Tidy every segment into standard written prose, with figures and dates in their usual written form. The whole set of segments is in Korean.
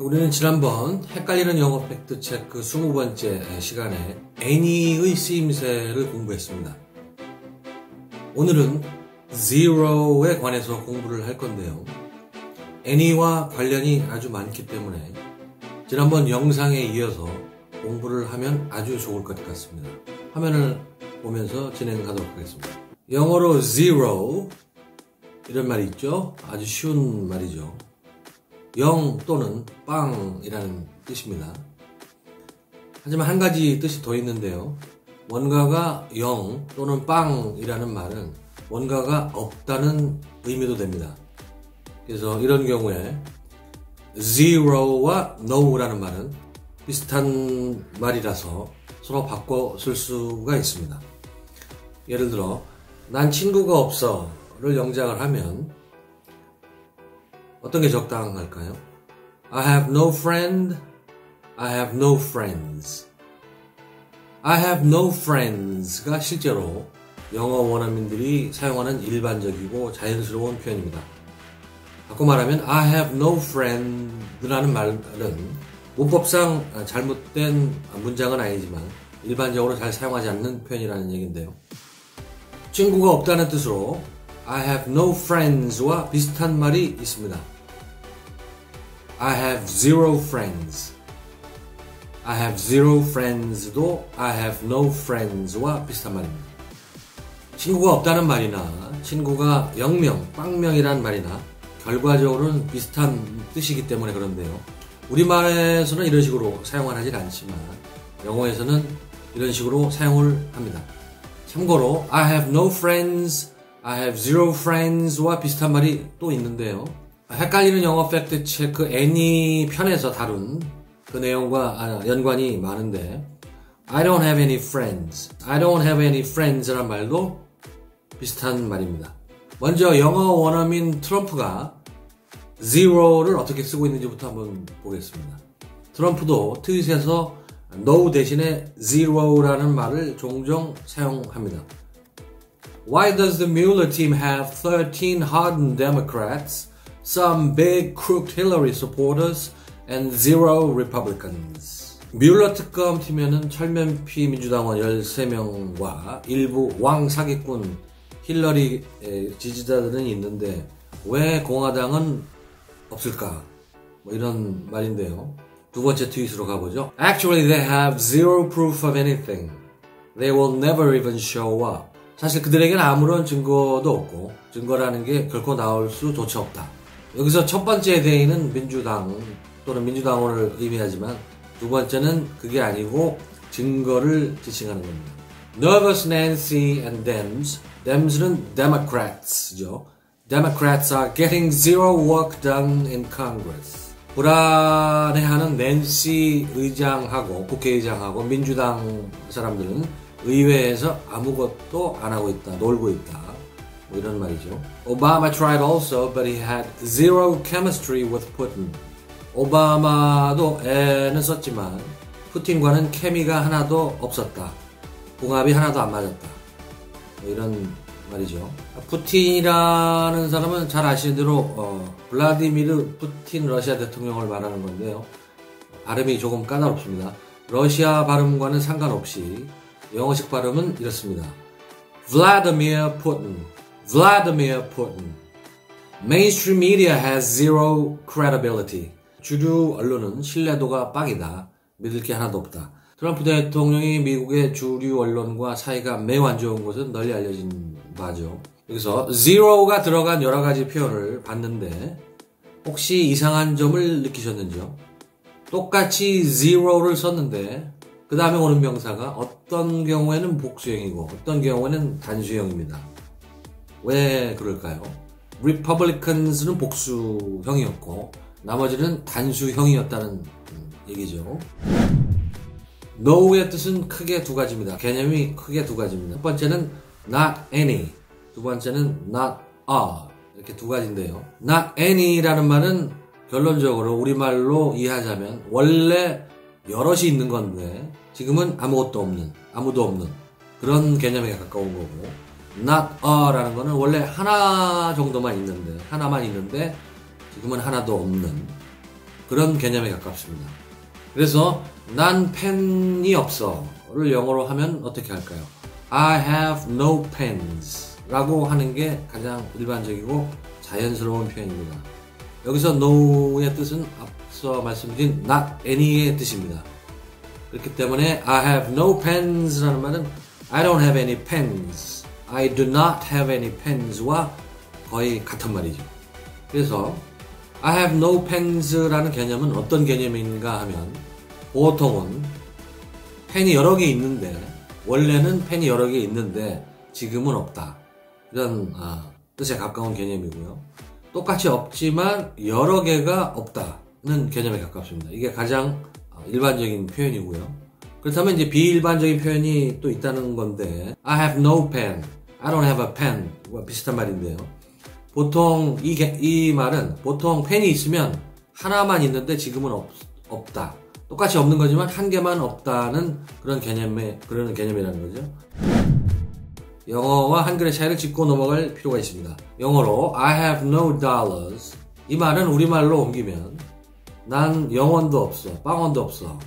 우리는 지난번 헷갈리는 영어 팩트 체크 20번째 시간에 any의 쓰임새를 공부했습니다. 오늘은 zero에 관해서 공부를 할 건데요. any와 관련이 아주 많기 때문에 지난번 영상에 이어서 공부를 하면 아주 좋을 것 같습니다. 화면을 보면서 진행하도록 하겠습니다. 영어로 zero 이런 말이 있죠. 아주 쉬운 말이죠. 0 또는 빵이라는 뜻입니다. 하지만 한 가지 뜻이 더 있는데요. 뭔가가 0 또는 빵이라는 말은 뭔가가 없다는 의미도 됩니다. 그래서 이런 경우에 zero와 no라는 말은 비슷한 말이라서 서로 바꿔 쓸 수가 있습니다. 예를 들어 난 친구가 없어를 영작을 하면 어떤 게 적당할까요? I have no friend, I have no friends. I have no friends가 실제로 영어 원어민들이 사용하는 일반적이고 자연스러운 표현입니다. 바꿔 말하면 I have no friend라는 말은 문법상 잘못된 문장은 아니지만 일반적으로 잘 사용하지 않는 표현이라는 얘기인데요. 친구가 없다는 뜻으로 I have no friends와 비슷한 말이 있습니다. I have zero friends. I have zero friends도 I have no friends와 비슷한 말입니다. 친구가 없다는 말이나 친구가 0명, 빵명이라는 말이나 결과적으로는 비슷한 뜻이기 때문에 그런데요. 우리말에서는 이런 식으로 사용을 하진 않지만 영어에서는 이런 식으로 사용을 합니다. 참고로 I have no friends, I have zero friends와 비슷한 말이 또 있는데요. 헷갈리는 영어 팩트 체크 any 편에서 다룬 그 내용과 연관이 많은데 I don't have any friends, I don't have any friends란 말도 비슷한 말입니다. 먼저 영어 원어민 트럼프가 zero를 어떻게 쓰고 있는지부터 한번 보겠습니다. 트럼프도 트윗에서 no 대신에 zero라는 말을 종종 사용합니다. Why does the Mueller team have 13 hardened Democrats, some big crooked Hillary supporters, and zero Republicans? 뮬러 특검 팀에는 철면피 민주당원 13명과 일부 왕 사기꾼 힐러리 지지자들은 있는데 왜 공화당은 없을까? 뭐 이런 말인데요. 두 번째 트윗으로 가보죠. Actually, they have zero proof of anything. They will never even show up. 사실 그들에게는 아무런 증거도 없고 증거라는 게 결코 나올 수조차 없다. 여기서 첫 번째 대의는 민주당 또는 민주당원을 의미하지만 두 번째는 그게 아니고 증거를 지칭하는 겁니다. Nervous Nancy and Dems. Dems는 Democrats죠. Democrats are getting zero work done in Congress. 불안해하는 낸시 의장하고 국회의장하고 민주당 사람들은 의회에서 아무것도 안 하고 있다, 놀고 있다. 뭐 이런 말이죠. Obama tried also, but he had zero chemistry with Putin. 오바마도 애는 썼지만 푸틴과는 케미가 하나도 없었다. 궁합이 하나도 안 맞았다. 뭐 이런 말이죠. 푸틴이라는 사람은 잘 아시는 대로 블라디미르 푸틴 러시아 대통령을 말하는 건데요. 발음이 조금 까다롭습니다. 러시아 발음과는 상관없이 영어식 발음은 이렇습니다. Vladimir Putin. Vladimir Putin. Mainstream media has zero credibility. 주류 언론은 신뢰도가 빵이다. 믿을 게 하나도 없다. 트럼프 대통령이 미국의 주류 언론과 사이가 매우 안 좋은 것은 널리 알려진 바죠. 여기서 zero가 들어간 여러 가지 표현을 봤는데 혹시 이상한 점을 느끼셨는지요? 똑같이 zero를 썼는데 그 다음에 오는 명사가 어떤 경우에는 복수형이고 어떤 경우에는 단수형입니다. 왜 그럴까요? Republicans는 복수형이었고 나머지는 단수형이었다는 얘기죠. No의 뜻은 크게 두 가지입니다. 개념이 크게 두 가지입니다. 첫 번째는 not any, 두 번째는 not a 이렇게 두 가지인데요. not any라는 말은 결론적으로 우리말로 이해하자면 원래 여럿이 있는 건데 지금은 아무것도 없는, 아무도 없는 그런 개념에 가까운 거고 not a라는 거는 원래 하나 정도만 있는데 하나만 있는데 지금은 하나도 없는 그런 개념에 가깝습니다. 그래서 난 펜이 없어를 영어로 하면 어떻게 할까요? I have no pens 라고 하는 게 가장 일반적이고 자연스러운 표현입니다. 여기서 no의 뜻은 앞서 말씀드린 not any의 뜻입니다. 그렇기 때문에 I have no pens 라는 말은 I don't have any pens, I do not have any pens와 거의 같은 말이죠. 그래서 I have no pens 라는 개념은 어떤 개념인가 하면 보통은 펜이 여러 개 있는데 원래는 펜이 여러 개 있는데 지금은 없다. 이런 뜻에 가까운 개념이고요. 똑같이 없지만 여러 개가 없다는 개념에 가깝습니다. 이게 가장 일반적인 표현이고요. 그렇다면 이제 비일반적인 표현이 또 있다는 건데 I have no pen, I don't have a pen 와 비슷한 말인데요. 보통 이 말은 보통 펜이 있으면 하나만 있는데 지금은 없다. 똑같이 없는 거지만 한 개만 없다는 그런 개념이라는 거죠. 영어와 한글의 차이를 짚고 넘어갈 필요가 있습니다. 영어로 I have no dollars 이 말은 우리말로 옮기면 난 영원도 없어, 빵원도 없어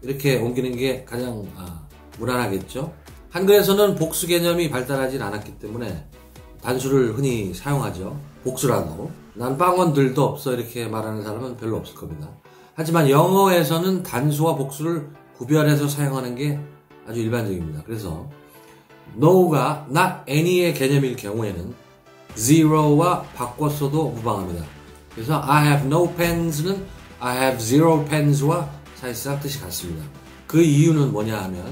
이렇게 옮기는 게 가장 무난하겠죠. 한글에서는 복수 개념이 발달하진 않았기 때문에 단수를 흔히 사용하죠. 복수라고 난 빵원들도 없어 이렇게 말하는 사람은 별로 없을 겁니다. 하지만 영어에서는 단수와 복수를 구별해서 사용하는 게 아주 일반적입니다. 그래서 no가 not any의 개념일 경우에는 zero와 바꿨어도 무방합니다. 그래서 I have no pens는 I have zero pens와 사실상 뜻이 같습니다. 그 이유는 뭐냐 하면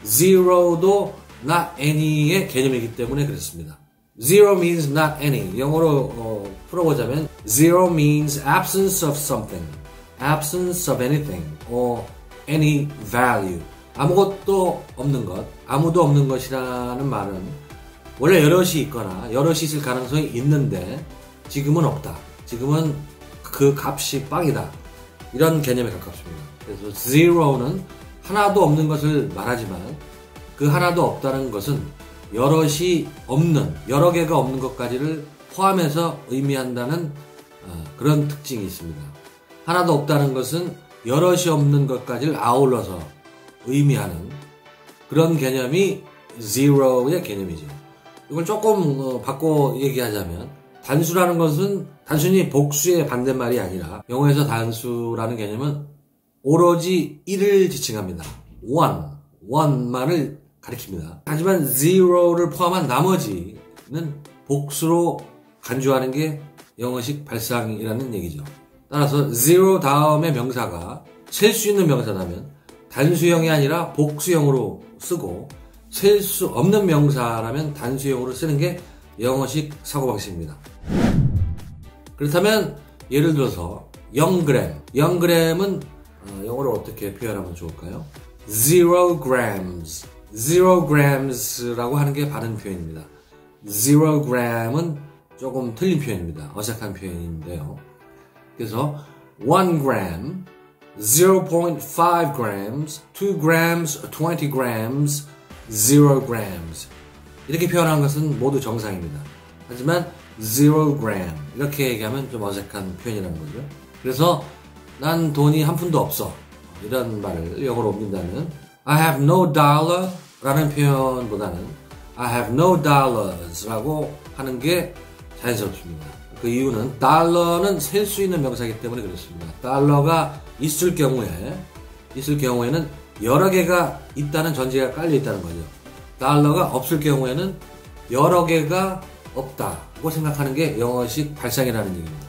zero도 not any의 개념이기 때문에 그렇습니다. Zero means not any. 영어로 풀어보자면 zero means absence of something, absence of anything, or any value. 아무것도 없는 것, 아무도 없는 것이라는 말은 원래 여럿이 있거나 여럿이 있을 가능성이 있는데 지금은 없다. 지금은 그 값이 빵이다. 이런 개념에 가깝습니다. 그래서 zero는 하나도 없는 것을 말하지만 그 하나도 없다는 것은 여럿이 없는, 여러 개가 없는 것까지를 포함해서 의미한다는 그런 특징이 있습니다. 하나도 없다는 것은 여럿이 없는 것까지를 아울러서 의미하는 그런 개념이 zero의 개념이죠. 이걸 조금 바꿔 얘기하자면 단수라는 것은 단순히 복수의 반대말이 아니라 영어에서 단수라는 개념은 오로지 1을 지칭합니다. one만을 가리킵니다. 하지만 zero를 포함한 나머지는 복수로 간주하는 게 영어식 발상이라는 얘기죠. 따라서 zero 다음의 명사가 셀 수 있는 명사라면 단수형이 아니라 복수형으로 쓰고 셀 수 없는 명사라면 단수형으로 쓰는 게 영어식 사고방식입니다. 그렇다면 예를 들어서 0g, 0g은 영어로 어떻게 표현하면 좋을까요? 0grams, 0grams라고 하는 게 바른 표현입니다. 0g은 조금 틀린 표현입니다. 어색한 표현인데요. 그래서 1g, 0.5 grams, 2 grams, 20 grams, 0 grams 이렇게 표현한 것은 모두 정상입니다. 하지만 0g 이렇게 얘기하면 좀 어색한 표현이라는 거죠. 그래서 난 돈이 한 푼도 없어 이런 말을 영어로 옮긴다면 I have no dollar 라는 표현보다는 I have no dollars 라고 하는 게 자연스럽습니다. 그 이유는 달러는 셀 수 있는 명사이기 때문에 그렇습니다. 달러가 있을 경우에는 여러 개가 있다는 전제가 깔려 있다는 거죠. 달러가 없을 경우에는 여러 개가 없다고 생각하는 게 영어식 발상이라는 얘기입니다.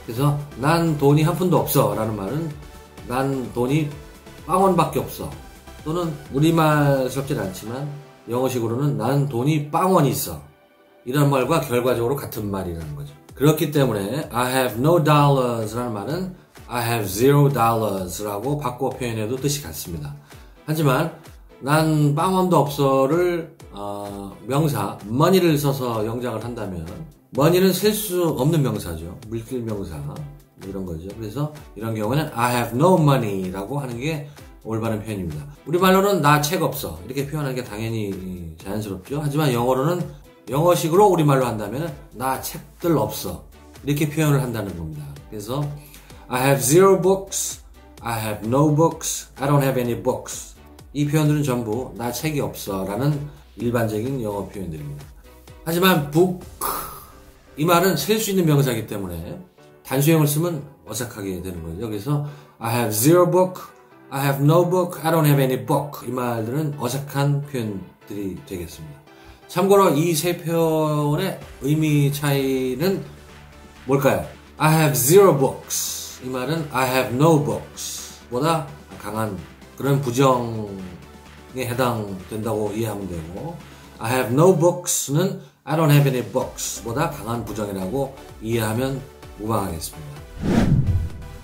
그래서 난 돈이 한 푼도 없어 라는 말은 난 돈이 빵원밖에 없어 또는 우리말스럽진 않지만 영어식으로는 난 돈이 빵원이 있어 이런 말과 결과적으로 같은 말이라는 거죠. 그렇기 때문에 I have no dollars 라는 말은 I have zero dollars 라고 바꿔 표현해도 뜻이 같습니다. 하지만 난 빵원도 없어를 명사 money를 써서 영작을 한다면 money는 셀 수 없는 명사죠. 물질 명사 이런 거죠. 그래서 이런 경우에는 I have no money 라고 하는 게 올바른 표현입니다. 우리말로는 나 책 없어 이렇게 표현하는 게 당연히 자연스럽죠. 하지만 영어로는 영어식으로 우리말로 한다면 나 책들 없어 이렇게 표현을 한다는 겁니다. 그래서 I have zero books. I have no books. I don't have any books. 이 표현들은 전부 나 책이 없어 라는 일반적인 영어 표현들입니다. 하지만 book 이 말은 셀 수 있는 명사이기 때문에 단수형을 쓰면 어색하게 되는 거죠. 그래서 I have zero book, I have no book, I don't have any book 이 말들은 어색한 표현들이 되겠습니다. 참고로 이 세 표현의 의미 차이는 뭘까요? I have zero books 이 말은 I have no books 보다 강한 그런 부정에 해당된다고 이해하면 되고 I have no books는 I don't have any books 보다 강한 부정이라고 이해하면 무방하겠습니다.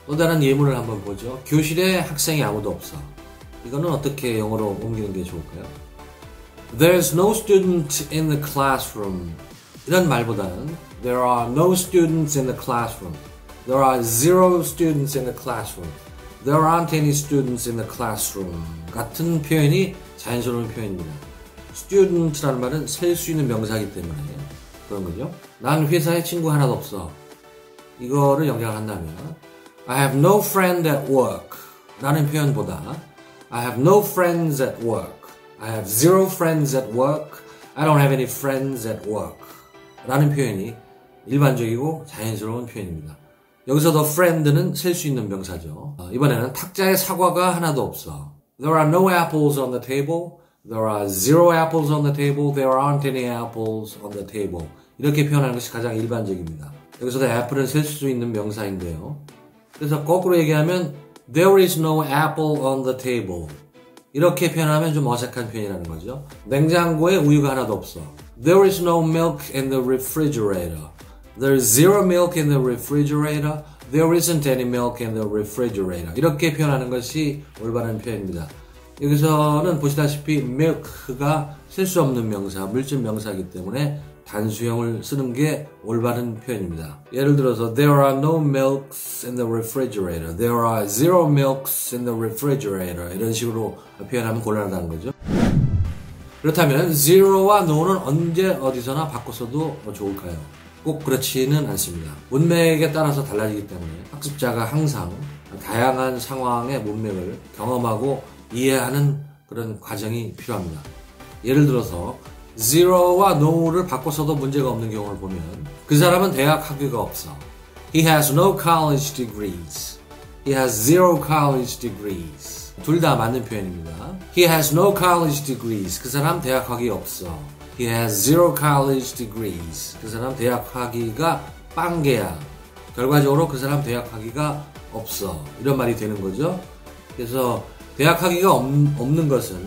또 다른 예문을 한번 보죠. 교실에 학생이 아무도 없어. 이거는 어떻게 영어로 옮기는 게 좋을까요? There's no student in the classroom. 이런 말보다는 There are no students in the classroom. There are zero students in the classroom. There aren't any students in the classroom. 같은 표현이 자연스러운 표현입니다. student라는 말은 셀 수 있는 명사이기 때문에 그런 거죠. 난 회사에 친구 하나도 없어. 이거를 연결한다면 I have no friend at work 라는 표현보다 I have no friends at work. I have zero friends at work. I don't have any friends at work. 라는 표현이 일반적이고 자연스러운 표현입니다. 여기서 the friend는 셀 수 있는 명사죠. 이번에는 탁자에 사과가 하나도 없어. There are no apples on the table. There are zero apples on the table. There aren't any apples on the table. 이렇게 표현하는 것이 가장 일반적입니다. 여기서도 apple은 셀 수 있는 명사인데요. 그래서 거꾸로 얘기하면 There is no apple on the table. 이렇게 표현하면 좀 어색한 표현이라는 거죠. 냉장고에 우유가 하나도 없어. There is no milk in the refrigerator. There is zero milk in the refrigerator. There isn't any milk in the refrigerator. 이렇게 표현하는 것이 올바른 표현입니다. 여기서는 보시다시피 milk가 셀 수 없는 명사, 물질 명사이기 때문에 단수형을 쓰는 게 올바른 표현입니다. 예를 들어서 There are no milks in the refrigerator. There are zero milks in the refrigerator. 이런 식으로 표현하면 곤란하다는 거죠. 그렇다면 zero와 no는 언제 어디서나 바꿔서도 좋을까요? 꼭 그렇지는 않습니다. 문맥에 따라서 달라지기 때문에 학습자가 항상 다양한 상황의 문맥을 경험하고 이해하는 그런 과정이 필요합니다. 예를 들어서 zero와 no를 바꿔서도 문제가 없는 경우를 보면 그 사람은 대학 학위가 없어. He has no college degrees. He has zero college degrees. 둘 다 맞는 표현입니다. He has no college degrees. 그 사람 대학 학위 없어. He has zero college degrees. 그 사람 대학 학위가 빵개야. 결과적으로 그 사람 대학 학위가 없어. 이런 말이 되는 거죠. 그래서 대학 학위가 없는 것은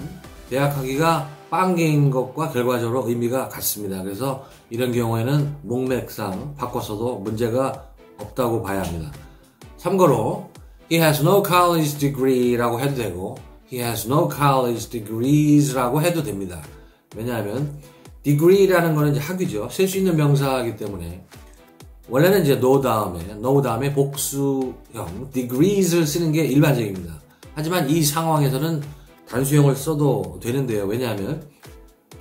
대학 학위가 빵개인 것과 결과적으로 의미가 같습니다. 그래서 이런 경우에는 문맥상 바꿔서도 문제가 없다고 봐야 합니다. 참고로 He has no college degree라고 해도 되고 He has no college degrees라고 해도 됩니다. 왜냐하면 degree라는 거는 이제 학위죠. 셀 수 있는 명사이기 때문에 원래는 이제 no 다음에 복수형 degrees를 쓰는 게 일반적입니다. 하지만 이 상황에서는 단수형을 써도 되는데요. 왜냐하면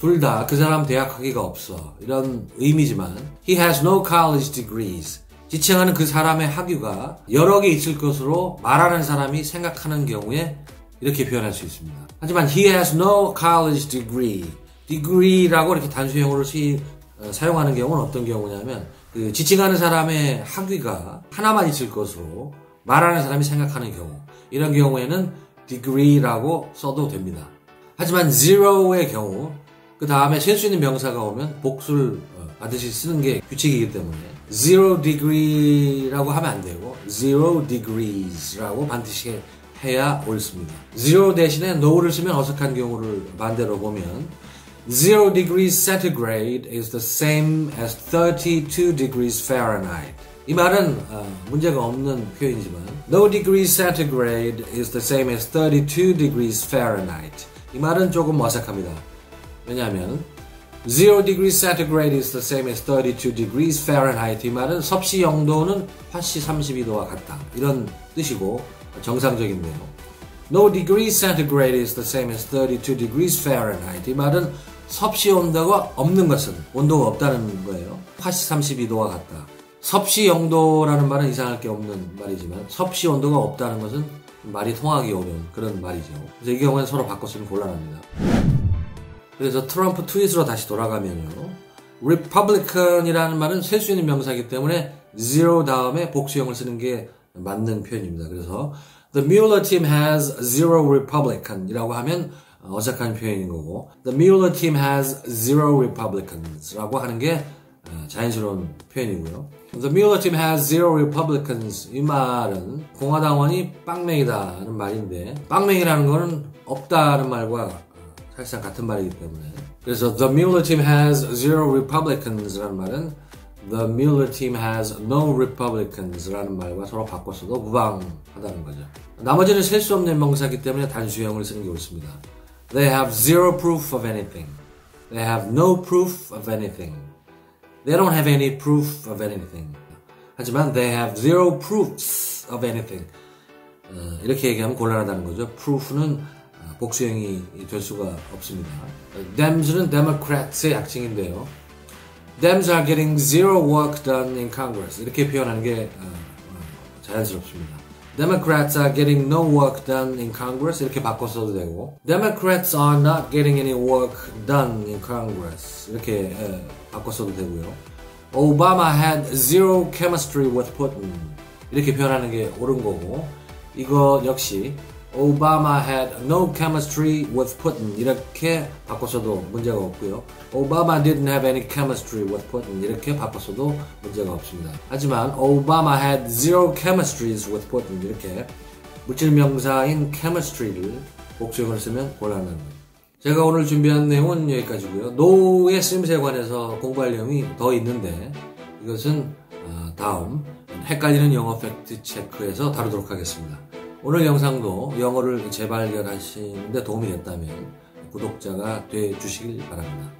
둘 다 그 사람 대학 학위가 없어. 이런 의미지만 He has no college degrees. 지칭하는 그 사람의 학위가 여러 개 있을 것으로 말하는 사람이 생각하는 경우에 이렇게 표현할 수 있습니다. 하지만 He has no college degree. degree라고 이렇게 단수형으로 사용하는 경우는 어떤 경우냐면 그 지칭하는 사람의 학위가 하나만 있을 것으로 말하는 사람이 생각하는 경우 이런 경우에는 degree라고 써도 됩니다. 하지만 zero의 경우 그 다음에 셀 수 있는 명사가 오면 복수를 반드시 쓰는 게 규칙이기 때문에 zero degree라고 하면 안 되고 zero degrees라고 반드시 해야 옳습니다. zero 대신에 no를 쓰면 어색한 경우를 반대로 보면 zero degrees centigrade is the same as 32 degrees Fahrenheit. 이 말은 문제가 없는 표현이지만 no degrees centigrade is the same as 32 degrees Fahrenheit. 이 말은 조금 어색합니다. 왜냐하면 0 degrees centigrade is the same as 32 degrees Fahrenheit. 이 말은 섭씨 0도는 화씨 32도와 같다. 이런 뜻이고 정상적인데요. No degrees centigrade is the same as 32 degrees Fahrenheit. 이 말은 섭씨 온도가 없는 것은 온도가 없다는 거예요. 화씨 32도와 같다. 섭씨 영도라는 말은 이상할 게 없는 말이지만 섭씨 온도가 없다는 것은 말이 통하기 어려운 그런 말이죠. 그래서 이 경우에는 서로 바꿨으면 곤란합니다. 그래서 트럼프 트윗으로 다시 돌아가면요. Republican이라는 말은 셀 수 있는 명사이기 때문에 zero 다음에 복수형을 쓰는 게 맞는 표현입니다. 그래서 The Mueller team has zero Republican 이라고 하면 어색한 표현인 거고 The Mueller team has zero Republicans 라고 하는 게 자연스러운 표현이고요. The Mueller team has zero Republicans 이 말은 공화당원이 빵맹이다는 말인데 빵맹이라는 거는 없다는 말과 사실상 같은 말이기 때문에 그래서 The Mueller team has zero Republicans 라는 말은 The Mueller team has no Republicans 라는 말과 서로 바꿨어도 무방하다는 거죠. 나머지는 셀 수 없는 명사이기 때문에 단수형을 쓰는 게 옳습니다. They have zero proof of anything. They have no proof of anything. They don't have any proof of anything. 하지만 they have zero proofs of anything. 이렇게 얘기하면 곤란하다는 거죠. proof는 복수형이 될 수가 없습니다. Dems는 Democrats의 약칭인데요. Dems are getting zero work done in Congress. 이렇게 표현하는 게 자연스럽습니다. Democrats are getting no work done in Congress. 이렇게 바꿔 써도 되고 Democrats are not getting any work done in Congress. 이렇게 바꿔 써도 되고요. Obama had zero chemistry with Putin. 이렇게 표현하는 게 옳은 거고 이거 역시 Obama had no chemistry with Putin 이렇게 바꿔서도 문제가 없고요. Obama didn't have any chemistry with Putin 이렇게 바꿔서도 문제가 없습니다. 하지만 Obama had zero chemistries with Putin 이렇게 물질명사인 chemistry를 복수형을 쓰면 곤란한 거예요. 제가 오늘 준비한 내용은 여기까지고요. 노의 쓰임새에 관해서 공부할 내용이 더 있는데 이것은 다음 헷갈리는 영어 팩트 체크에서 다루도록 하겠습니다. 오늘 영상도 영어를 재발견하시는데 도움이 됐다면 구독자가 되어주시길 바랍니다.